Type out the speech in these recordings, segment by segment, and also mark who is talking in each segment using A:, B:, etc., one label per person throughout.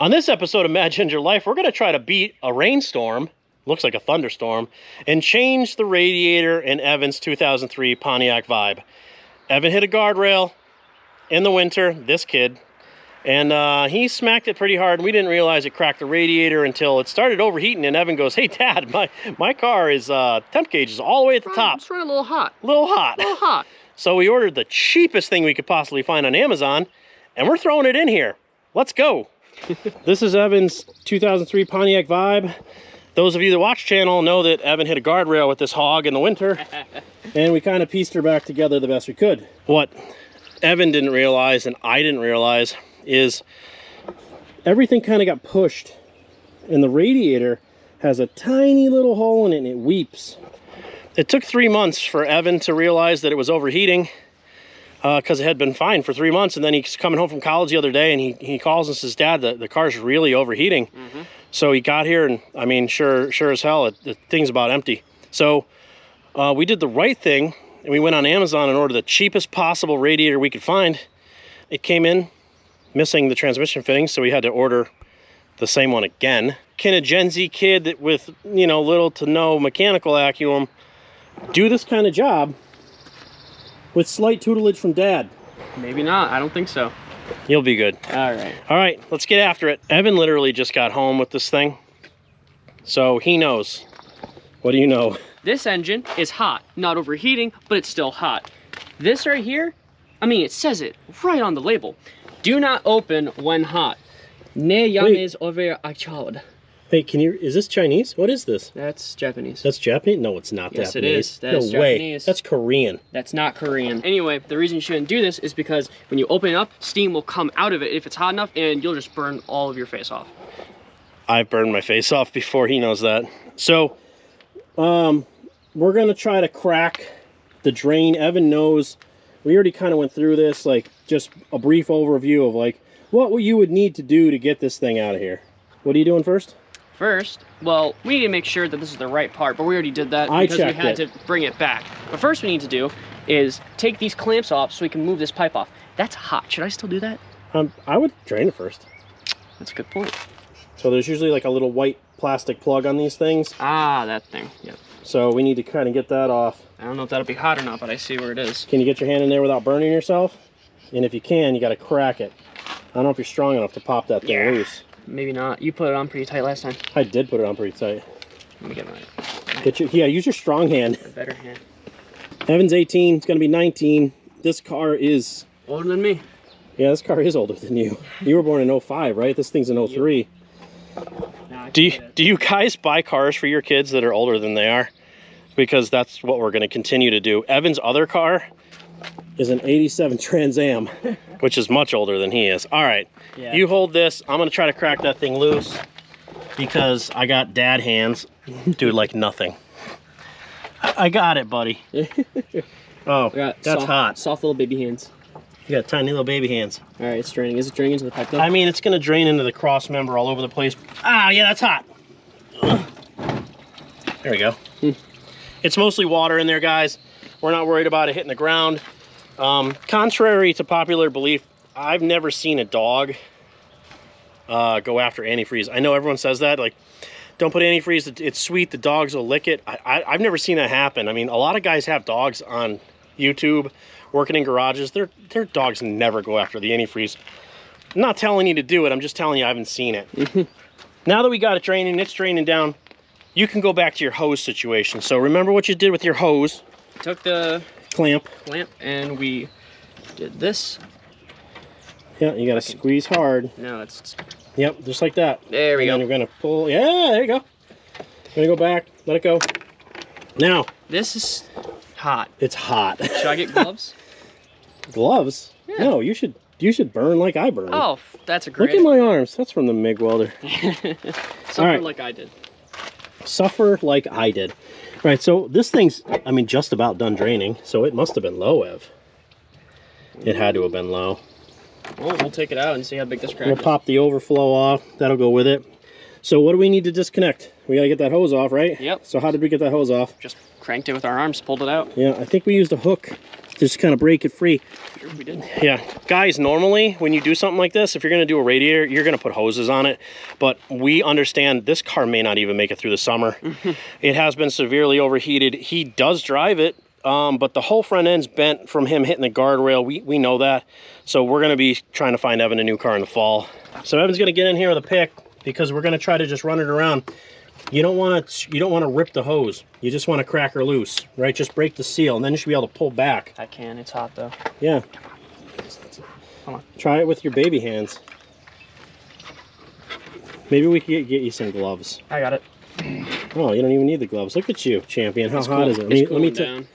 A: On this episode of Mad Ginger Life, we're going to try to beat a rainstorm, looks like a thunderstorm, and change the radiator in Evan's 2003 Pontiac Vibe. Evan hit a guardrail in the winter, this kid, and he smacked it pretty hard. We didn't realize it cracked the radiator until it started overheating, and Evan goes, "Hey, Dad, my car is, temp gauge is all the way at the top.
B: It's running a little hot.
A: A little hot.
B: A little hot.
A: So we ordered the cheapest thing we could possibly find on Amazon, and we're throwing it in here. Let's go." This is Evan's 2003 Pontiac Vibe. Those of you that watch channel know that Evan hit a guardrail with this hog in the winter, and we kind of pieced her back together the best we could. What Evan didn't realize, and I didn't realize, is everything kind of got pushed, and the radiator has a tiny little hole in it, and it weeps. It took 3 months for Evan to realize that it was overheating, because it had been fine for 3 months, and then he's coming home from college the other day, and he calls and says, "Dad, the car's really overheating." So he got here, and I mean, sure as hell, the thing's about empty. So we did the right thing, and we went on Amazon and ordered the cheapest possible radiator we could find. It came in missing the transmission fittings, so we had to order the same one again. Can a Gen Z kid that with, you know, little to no mechanical acumen do this kind of job with slight tutelage from Dad?
B: Maybe not. I don't think so.
A: You'll be good.
B: All right.
A: All right, let's get after it. Evan literally just got home with this thing, so he knows. What do you know?
B: This engine is hot. Not overheating, but it's still hot. This right here, I mean, it says it right on the label. Do not open when hot. Ne llames overachado.
A: Hey, is this Chinese? What is this?
B: That's Japanese.
A: That's Japanese? No, it's not
B: Yes,
A: Japanese.
B: it is. That's
A: no way.
B: Japanese.
A: That's Korean.
B: That's not Korean. Anyway, the reason you shouldn't do this is because when you open it up, steam will come out of it if it's hot enough, and you'll just burn all of your face off.
A: I've burned my face off before, he knows that. So, we're gonna try to crack the drain. Evan knows, we already kind of went through this, like just a brief overview of like what you would need to do to get this thing out of here. What are you doing first?
B: First, well, we need to make sure that this is the right part, but we already did that because we had to bring it back. But first we need to do is take these clamps off so we can move this pipe off. That's hot. Should I still do that?
A: I would drain it first.
B: That's a good point.
A: So there's usually like a little white plastic plug on these things.
B: Ah, that thing. Yep.
A: So we need to kind of get that off.
B: I don't know if that'll be hot or not, but I see where it is.
A: Can you get your hand in there without burning yourself? And if you can, you got to crack it. I don't know if you're strong enough to pop that thing loose.
B: Maybe not. You put it on pretty tight last time.
A: I did put it on pretty tight.
B: Let me get mine.
A: Yeah, use your strong hand.
B: A better hand.
A: Evan's 18, it's gonna be 19. This car is...
B: older than me.
A: Yeah, this car is older than you. You were born in 05, right? This thing's in 03. Do you guys buy cars for your kids that are older than they are? Because that's what we're gonna continue to do. Evan's other car is an 87 Trans Am, which is much older than he is. All right, You hold this. I'm gonna try to crack that thing loose because I got dad hands. Dude, like nothing. I got it, buddy. Oh, that's hot.
B: Soft little baby hands.
A: You got tiny little baby hands.
B: All right, it's draining. Is it draining into the pipe though?
A: I mean, it's gonna drain into the cross member all over the place. Ah, yeah, that's hot. There we go. It's mostly water in there, guys. We're not worried about it hitting the ground. Contrary to popular belief, I've never seen a dog go after antifreeze. I know everyone says that, like, don't put antifreeze, it's sweet, the dogs will lick it. I've never seen that happen. I mean, a lot of guys have dogs on YouTube working in garages. Their dogs never go after the antifreeze. I'm not telling you to do it, I'm just telling you I haven't seen it. Now that we got it draining, it's draining down, you can go back to your hose situation. So remember what you did with your hose.
B: Took the
A: clamp
B: and we did this.
A: Yeah, you gotta squeeze hard.
B: No, it's...
A: Yep, just like that.
B: There we go.
A: And then you're gonna pull, yeah, there you go. Gonna go back, let it go. Now.
B: This is hot.
A: It's hot.
B: Should I get gloves?
A: Gloves? Yeah. No, you should burn like I burn.
B: Oh, that's a great
A: Look at my arms, that's from the MIG welder.
B: Suffer like I did.
A: Suffer like I did. All right, so this thing's, I mean, just about done draining, so it must have been low, Ev. It had to have been low.
B: Well, we'll take it out and see how big this crack is.
A: We'll pop the overflow off. That'll go with it. So what do we need to disconnect? We gotta get that hose off, right?
B: Yep.
A: So how did we get that hose off?
B: Just cranked it with our arms, pulled it out.
A: Yeah, I think we used a hook Just kind of break it free.
B: Sure we did.
A: Yeah, guys, normally when you do something like this, if you're gonna do a radiator, you're gonna put hoses on it. But we understand this car may not even make it through the summer. It has been severely overheated. He does drive it, but the whole front end's bent from him hitting the guardrail. We know that. So we're gonna be trying to find Evan a new car in the fall. So Evan's gonna get in here with a pick because we're gonna try to just run it around. You don't want to rip the hose. You just want to crack her loose, right? Just break the seal, and then you should be able to pull back.
B: I can. It's hot though.
A: Yeah.
B: Come on.
A: Try it with your baby hands. Maybe we could get you some gloves.
B: I got it.
A: Oh, you don't even need the gloves. Look at you, champion. How hot is it?
B: Let me down.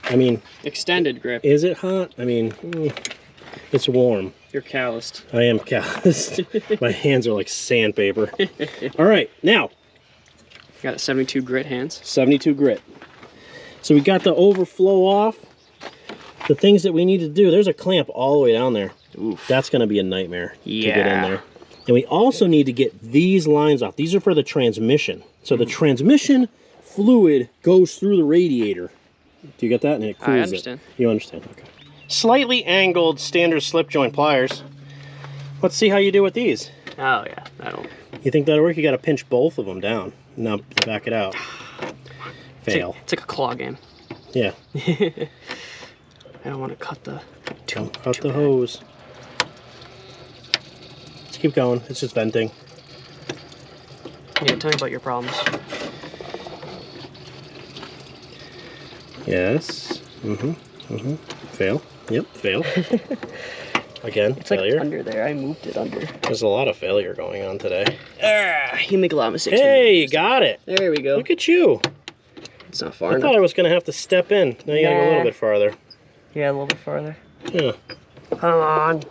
A: I mean,
B: extended grip.
A: Is it hot? I mean, it's warm.
B: You're calloused.
A: I am calloused. My hands are like sandpaper. All right, now.
B: Got a 72 grit hands.
A: 72 grit. So we got the overflow off. The things that we need to do, there's a clamp all the way down there.
B: Oof.
A: That's going to be a nightmare to get in there. And we also need to get these lines off. These are for the transmission. So the transmission fluid goes through the radiator. Do you get that? And it cools
B: I understand.
A: You understand, okay. Slightly angled standard slip joint pliers. Let's see how you do with these.
B: Oh yeah, that'll.
A: You think that'll work? You got to pinch both of them down. Now back it out. Fail.
B: It's like a claw game.
A: Yeah.
B: I don't want to cut the.
A: Don't cut the hose. Just keep going. It's just venting.
B: Yeah, tell me about your problems.
A: Yes. Fail. Yep. Fail. Again,
B: It's
A: failure.
B: like under there. I moved it under.
A: There's a lot of failure going on today.
B: You make a lot of mistakes.
A: Hey, you got it.
B: There we go.
A: Look at you.
B: It's not far
A: I
B: enough.
A: thought I was going to have to step in. Now you got to go a little bit farther.
B: Yeah, a little bit farther.
A: Yeah.
B: Come on.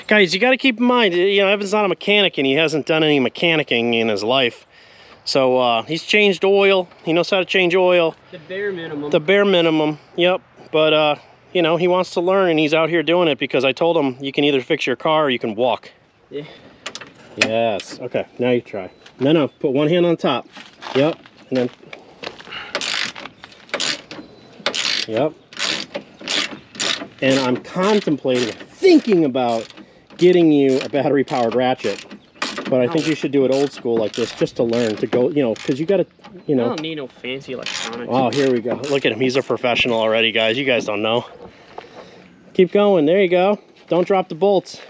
A: Guys, you got to keep in mind, you know, Evan's not a mechanic and he hasn't done any mechanicking in his life. So he's changed oil. He knows how to change oil.
B: The bare minimum.
A: The bare minimum. Yep. But you know, he wants to learn and he's out here doing it because I told him you can either fix your car or you can walk.
B: Yeah.
A: Yes. Okay, now you try. No, put one hand on top. Yep. And then. Yep. And I'm thinking about getting you a battery powered ratchet. But I think you should do it old school like this just to learn to go, you know, because you got to, you know.
B: I don't need no fancy electronics.
A: Oh, here we go. Look at him. He's a professional already, guys. You guys don't know. Keep going. There you go. Don't drop the bolts.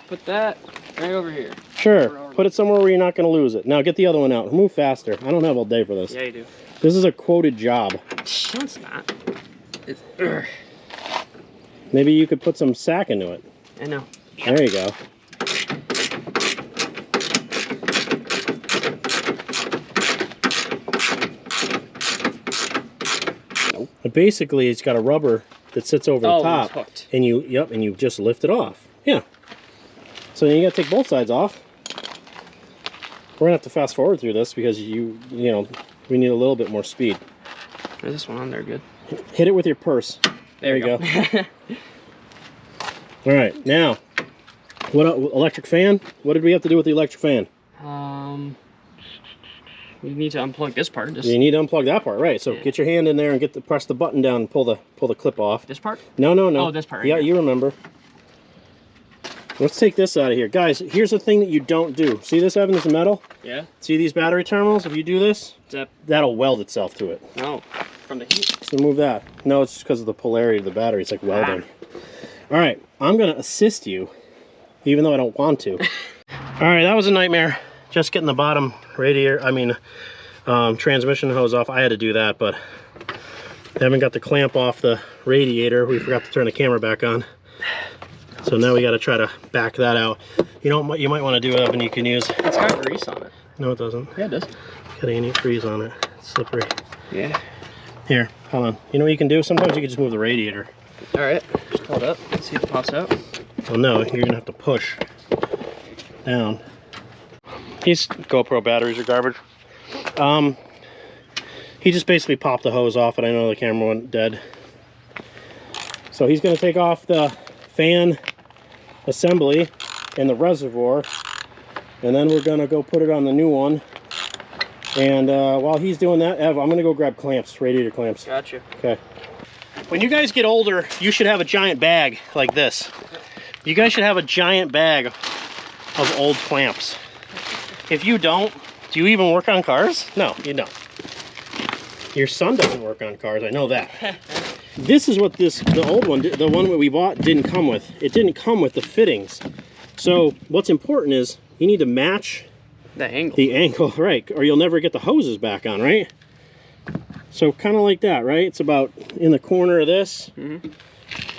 B: Put that right over here.
A: Sure. Put it somewhere where you're not going to lose it. Now get the other one out. Move faster. I don't have all day for this.
B: Yeah, you do.
A: This is a quoted job.
B: No, it's not. It's,
A: Maybe you could put some sack into it.
B: I know.
A: There you go.
B: Nope.
A: But basically, it's got a rubber that sits over the top,
B: it's hooked.
A: and you just lift it off. Yeah. So then you got to take both sides off. We're gonna have to fast forward through this because you know we need a little bit more speed.
B: There's this one on there, good.
A: Hit it with your purse.
B: There you go.
A: All right, now, what electric fan? What did we have to do with the electric fan?
B: We need to unplug this part.
A: You need to unplug that part, right? So
B: Yeah.
A: get your hand in there and press the button down and pull the clip off.
B: This part?
A: No.
B: Oh, this part. Right
A: Yeah,
B: here.
A: you remember. Let's take this out of here, guys. Here's the thing that you don't do. See this, Evan? This metal.
B: Yeah.
A: See these battery terminals? If you do this,
B: Zip.
A: that'll weld itself to it.
B: No. From the heat.
A: So move that. No, it's just because of the polarity of the battery. It's like welding. All right, I'm gonna assist you, even though I don't want to. All right, that was a nightmare. Just getting the bottom radiator, transmission hose off. I had to do that, but I haven't got the clamp off the radiator. We forgot to turn the camera back on. So now we got to try to back that out. You know what you might want to do, Evan? You can use.
B: It's got grease on it.
A: No, it doesn't.
B: Yeah, it does.
A: Got any freeze on it. It's slippery.
B: Yeah.
A: Here, hold on. You know what you can do? Sometimes you can just move the radiator.
B: All right. Just pull it up. Let's see if it pops out.
A: Well, no, you're gonna have to push down. These GoPro batteries are garbage. He just basically popped the hose off, and I know the camera went dead. So he's gonna take off the fan assembly and the reservoir, and then we're gonna go put it on the new one. And while he's doing that, Ev, I'm gonna go grab clamps, radiator clamps.
B: Gotcha.
A: Okay. When you guys get older, you should have a giant bag like this. You guys should have a giant bag of old clamps. If you don't, do you even work on cars? No, you don't. Your son doesn't work on cars, I know that. This is what the old one, the one that we bought, didn't come with. It didn't come with the fittings. So what's important is you need to match
B: the angle.
A: The angle, right? Or you'll never get the hoses back on, right? So kind of like that, right? It's about in the corner of this,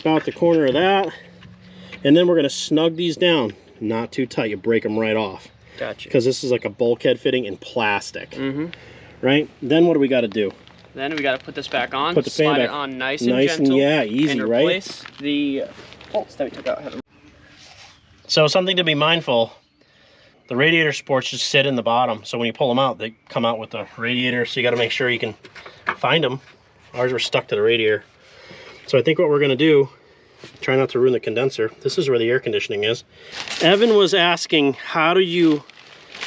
A: about the corner of that, and then we're gonna snug these down, not too tight. You break them right off.
B: Gotcha.
A: Because this is like a bulkhead fitting in plastic, right? Then what do we got to do?
B: Then we got to put this back on.
A: Put the fan
B: slide
A: back.
B: it on nice and gentle.
A: Yeah, easy,
B: and
A: right?
B: replace the bolts that we took out.
A: So something to be mindful. The radiator supports just sit in the bottom, so when you pull them out, they come out with the radiator, so you got to make sure you can find them. Ours were stuck to the radiator. So I think what we're going to do, try not to ruin the condenser. This is where the air conditioning is. Evan was asking, how do you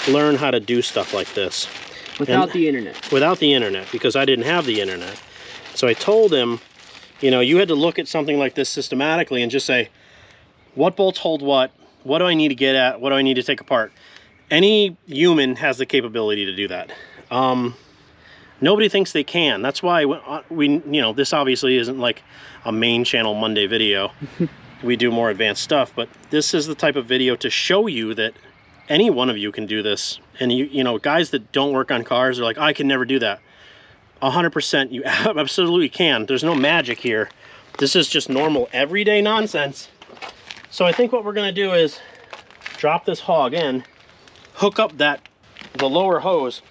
A: learn how to do stuff like this?
B: Without the internet.
A: Without the internet, because I didn't have the internet. So I told him, you know, you had to look at something like this systematically and just say, what bolts hold what? What do I need to get at? What do I need to take apart? Any human has the capability to do that. Nobody thinks they can. That's why we, you know, this obviously isn't like a main channel Monday video. We do more advanced stuff, but this is the type of video to show you that any one of you can do this. And you know, guys that don't work on cars are like, I can never do that. 100%, you absolutely can. There's no magic here. This is just normal, everyday nonsense. So I think what we're gonna do is drop this hog in, hook up the lower hose,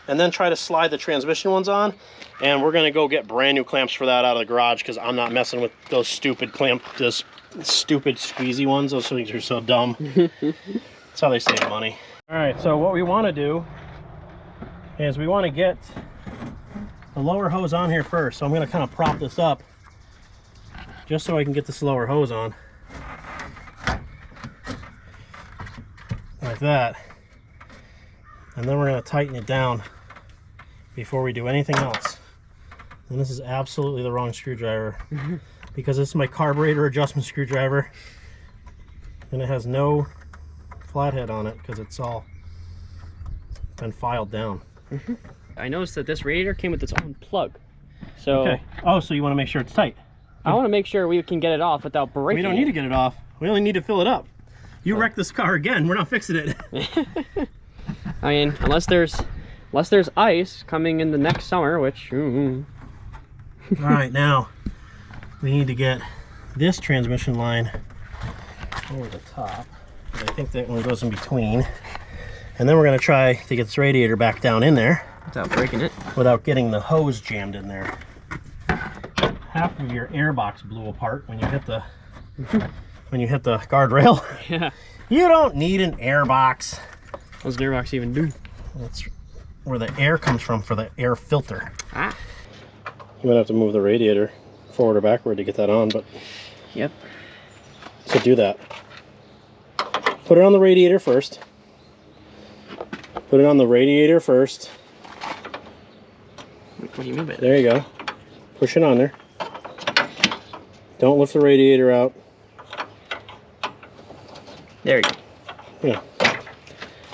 A: and then try to slide the transmission ones on. And we're gonna go get brand new clamps for that out of the garage, because I'm not messing with those stupid those stupid squeezy ones. Those things are so dumb. That's how they save money. All right, so what we wanna do is we wanna get the lower hose on here first. So I'm gonna kind of prop this up just so I can get this lower hose on. Like that. And then we're going to tighten it down before we do anything else. And this is absolutely the wrong screwdriver because this is my carburetor adjustment screwdriver and it has no flathead on it because it's all been filed down.
B: I noticed that this radiator came with its own plug. So
A: okay. Oh, so you want to make sure it's tight?
B: I want to make sure we can get it off without breaking it.
A: We don't need to get it off. We only need to fill it up. You wrecked this car again. We're not fixing it.
B: I mean, unless there's ice coming in the next summer, which. All
A: right, now we need to get this transmission line over the top. I think that one goes in between, and then we're going to try to get this radiator back down in there
B: without breaking it,
A: without getting the hose jammed in there. Half of your air box blew apart when you hit the guardrail.
B: Yeah.
A: You don't need an air box.
B: What does an air box even do?
A: That's where the air comes from for the air filter.
B: Ah.
A: You might have to move the radiator forward or backward to get that on, but.
B: Yep.
A: So do that. Put it on the radiator first. Put it on the radiator first.
B: What do you mean by that?
A: There you go. Push it on there. Don't lift the radiator out.
B: There you go.
A: Yeah.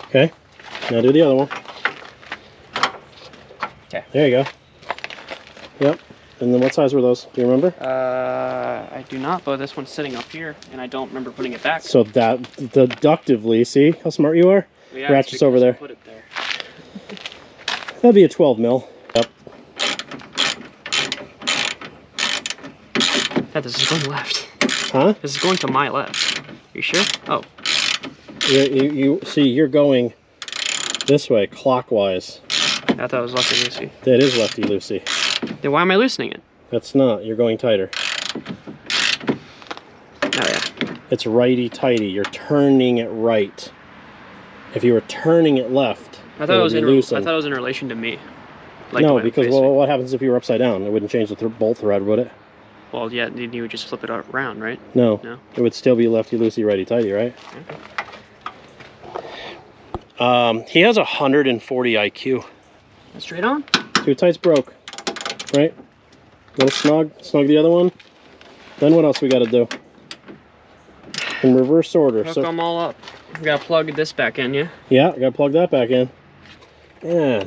A: Okay. Now do the other one.
B: Okay.
A: There you go. Yep. And then what size were those? Do you remember?
B: I do not, but this one's sitting up here, and I don't remember putting it back.
A: So that deductively, see how smart you are?
B: Yeah,
A: ratchet's over there.
B: Put it there.
A: That'd be a 12 mil. Yep.
B: Yeah, this is going left.
A: Huh?
B: This is going to my left. You sure? Oh.
A: You see, you're going this way, clockwise.
B: I thought it was lefty loosey.
A: That is lefty loosey.
B: Then why am I loosening it?
A: That's not. You're going tighter.
B: Oh yeah.
A: It's righty tighty. You're turning it right. If you were turning it left,
B: I thought it was in relation to me. Like
A: no, because well, what happens if you were upside down? It wouldn't change the bolt thread, would it?
B: Well, yeah, you would just flip it around, right?
A: No.
B: No.
A: It would still be lefty loosey, righty tighty, right?
B: Okay.
A: He has 140 IQ.
B: Straight on?
A: Too tight's broke, right? Little snug the other one. Then what else we got to do? In reverse order.
B: Hook them all up. We gotta plug this back in, yeah?
A: Yeah, I gotta plug that back in. Yeah.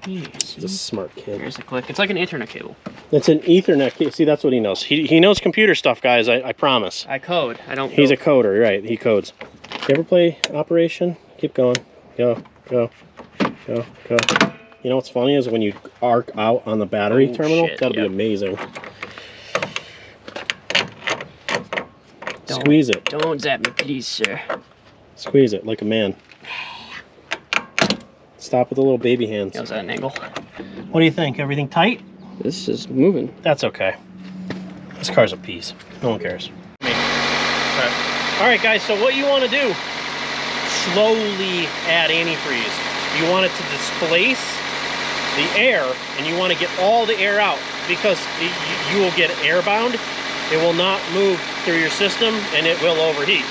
A: He's a smart kid.
B: Here's the click. It's like an Ethernet cable.
A: It's an Ethernet cable. See, that's what he knows. He knows computer stuff, guys. I promise.
B: I code. I don't.
A: He's a coder, right? He codes. You ever play Operation? Keep going. Go. You know what's funny is when you arc out on the battery terminal.
B: Shit,
A: That'll be amazing. Squeeze it.
B: Don't zap me, please, sir.
A: Squeeze it like a man. Stop with the little baby hands.
B: How's that an angle?
A: What do you think? Everything tight?
B: This is moving.
A: That's okay. This car's a piece. No one cares. All right, guys, so what you want to do, slowly add antifreeze. You want it to displace the air, and you want to get all the air out, because you will get airbound. It will not move through your system, and it will overheat.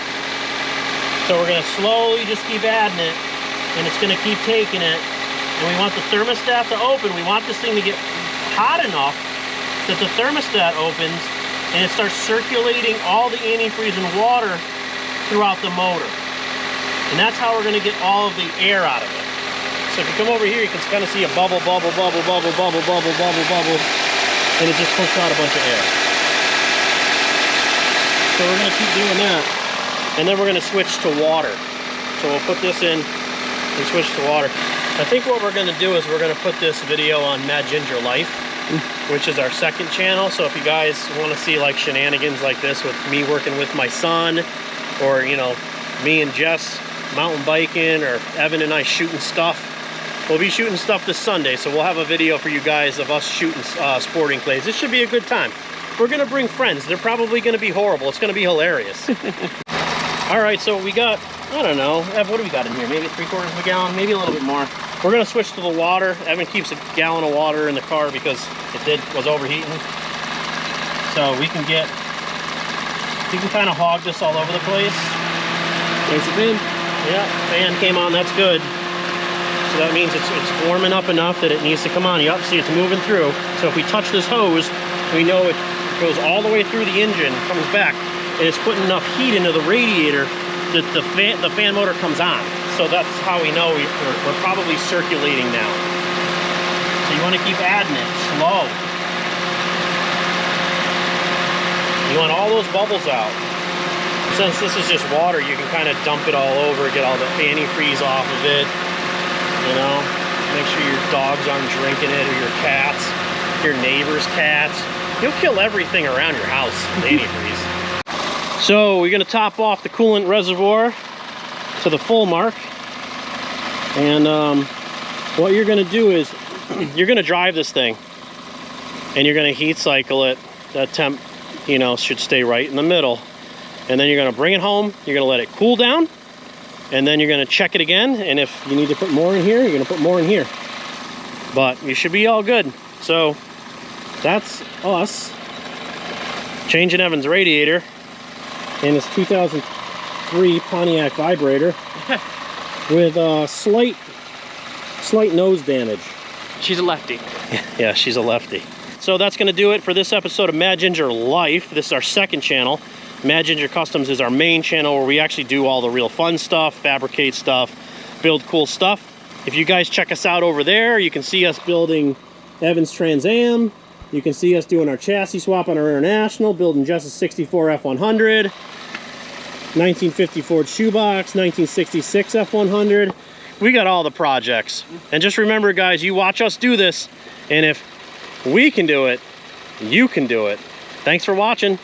A: So we're going to slowly just keep adding it, and it's going to keep taking it. And we want the thermostat to open. We want this thing to get hot enough that the thermostat opens and it starts circulating all the antifreeze and water throughout the motor. And that's how we're going to get all of the air out of it. So if you come over here, you can kind of see a bubble, and it just pushes out a bunch of air. So we're going to keep doing that. And then we're going to switch to water. So we'll put this in and switch to water. I think what we're going to do is we're going to put this video on Mad Ginger Life, which is our second channel. So if you guys want to see like shenanigans like this with me working with my son, or you know, me and Jess mountain biking, or Evan and I shooting stuff, we'll be shooting stuff this Sunday. So we'll have a video for you guys of us shooting sporting clays. This should be a good time. We're going to bring friends. They're probably going to be horrible. It's going to be hilarious. All right, so we got, I don't know, Ev, what do we got in here? Maybe 3/4 of a gallon, maybe a little bit more. We're gonna switch to the water. Evan keeps a gallon of water in the car because was overheating. So we can kind of hog this all over the place.
B: There's the fan.
A: Yeah, fan came on, that's good. So that means it's warming up enough that it needs to come on. You see it's moving through. So if we touch this hose, we know it goes all the way through the engine, comes back, and it's putting enough heat into the radiator that the fan motor comes on. So that's how we know we're probably circulating now. So you want to keep adding it slow. You want all those bubbles out. Since this is just water, you can kind of dump it all over, get all the antifreeze off of it. You know, make sure your dogs aren't drinking it, or your cats, your neighbor's cats. You'll kill everything around your house with antifreeze. So we're going to top off the coolant reservoir to the full mark. And what you're going to do is you're going to drive this thing, and you're going to heat cycle it. That temp, you know, should stay right in the middle. And then you're going to bring it home. You're going to let it cool down, and then you're going to check it again. And if you need to put more in here, you're going to put more in here. But you should be all good. So that's us changing Evan's radiator in his 2003 Pontiac Vibrator with slight nose damage.
B: She's a lefty.
A: Yeah, she's a lefty. So that's going to do it for this episode of Mad Ginger Life. This is our second channel. Mad Ginger Customs is our main channel where we actually do all the real fun stuff, fabricate stuff, build cool stuff. If you guys check us out over there, you can see us building Evan's Trans Am. You can see us doing our chassis swap on our International, building Jess's 64 F100, 1950 Ford Shoebox, 1966 F100. We got all the projects. And just remember, guys, you watch us do this, and if we can do it, you can do it. Thanks for watching.